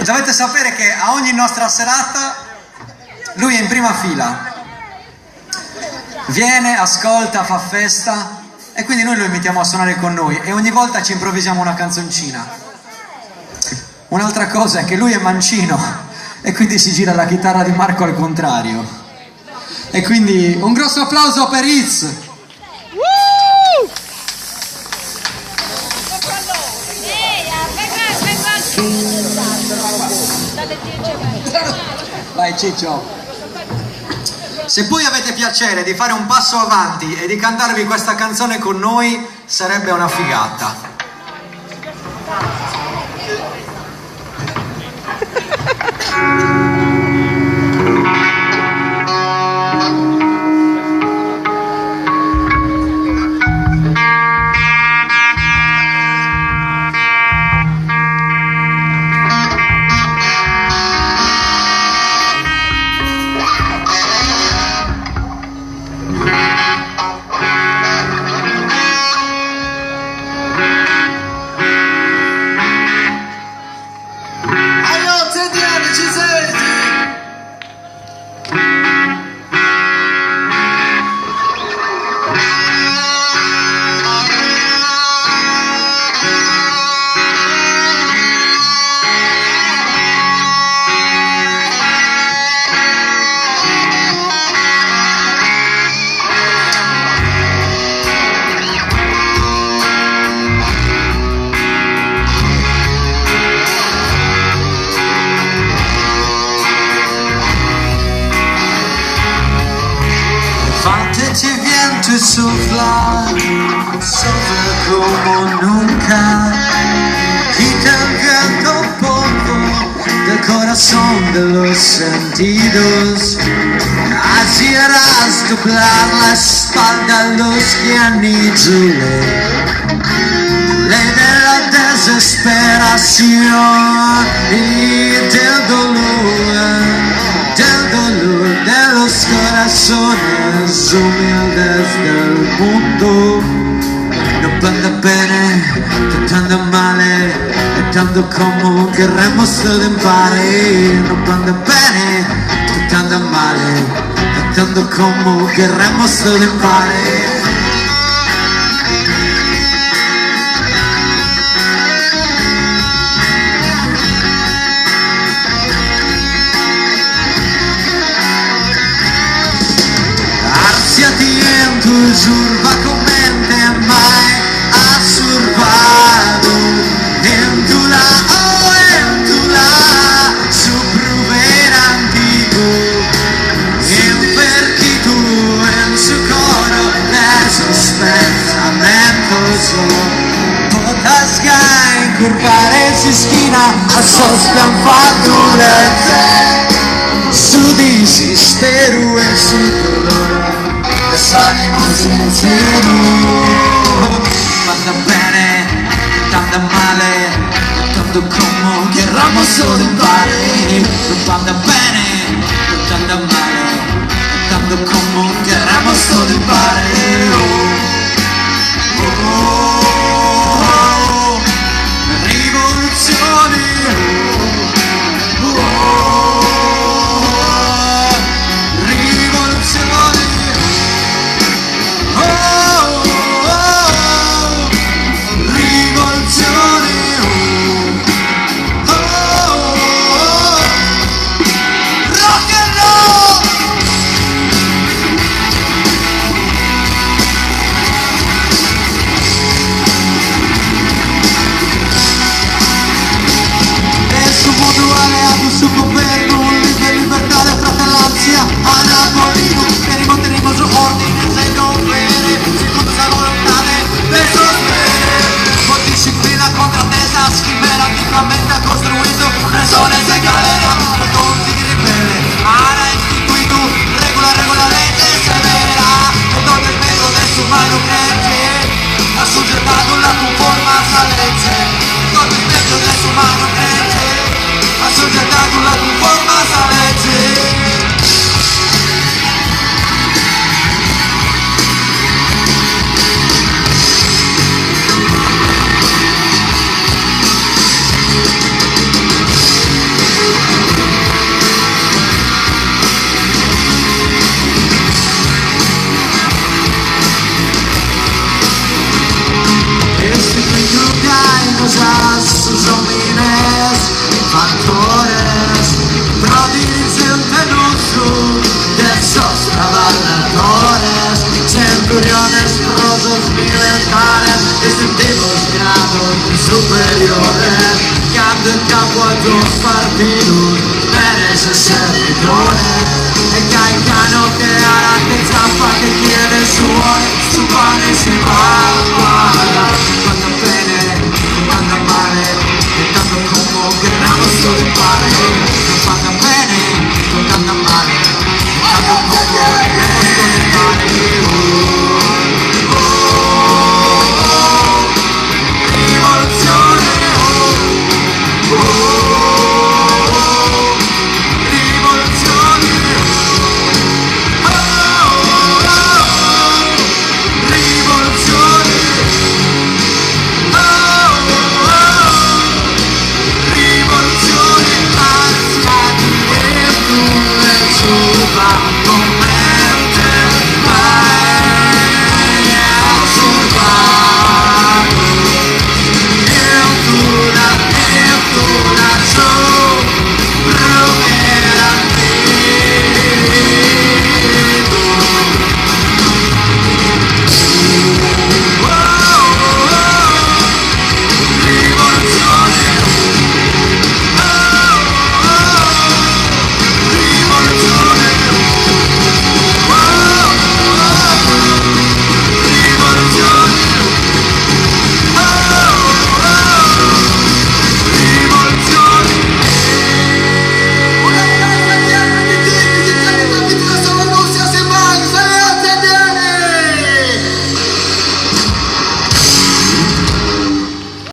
Dovete sapere che a ogni nostra serata lui è in prima fila, viene, ascolta, fa festa e quindi noi lo invitiamo a suonare con noi e ogni volta ci improvvisiamo una canzoncina. Un'altra cosa è che lui è mancino e quindi si gira la chitarra di Marco al contrario. E quindi un grosso applauso per Iz! Vai Ciccio! Se poi avete piacere di fare un passo avanti e di cantarvi questa canzone con noi, sarebbe una figata. Viento sopla, sopra como nunca, quita el viento un poco del corazón de los sentidos. Así harás doblar la espalda a los que han ido ley de la desesperación y del dolor de los corazones humildes del mundo. Non prende bene, tanto male, e tanto come queremos todo impare. Non prende bene, tanto male, e tanto come queremos todo impare. En tu curva comente mai assurvado en tu la su prover antico en perquito en su coro de sus pensamientos todas caen curvare si schina a sospian fatturezze su desespero e su dolore. S'animo sincero, quando bene, tanto male, tanto come queramos solo impare. Quando bene, tanto male, tanto come queramos solo impare. Rivoluzioni. Su governo, libertà e fratellanza, anabolino, tenemos ordine, se non vere, secondo la volontà del sostenere, con disciplina contrattesa, scrivere anticamente ha costruito, ragione se galera, per conti di ribelle, ha istituito, regola legge severa, e donde il mezzo del suo umano crece, ha soggettato la conforma legge, donde il mezzo del suo umano crece, ha soggettato la conforma legge. esploso smimentare e sentivo sgrado superiore cade in capo a tuo partito bene se sei bidone e caicano che ha la zampa che chiede suoni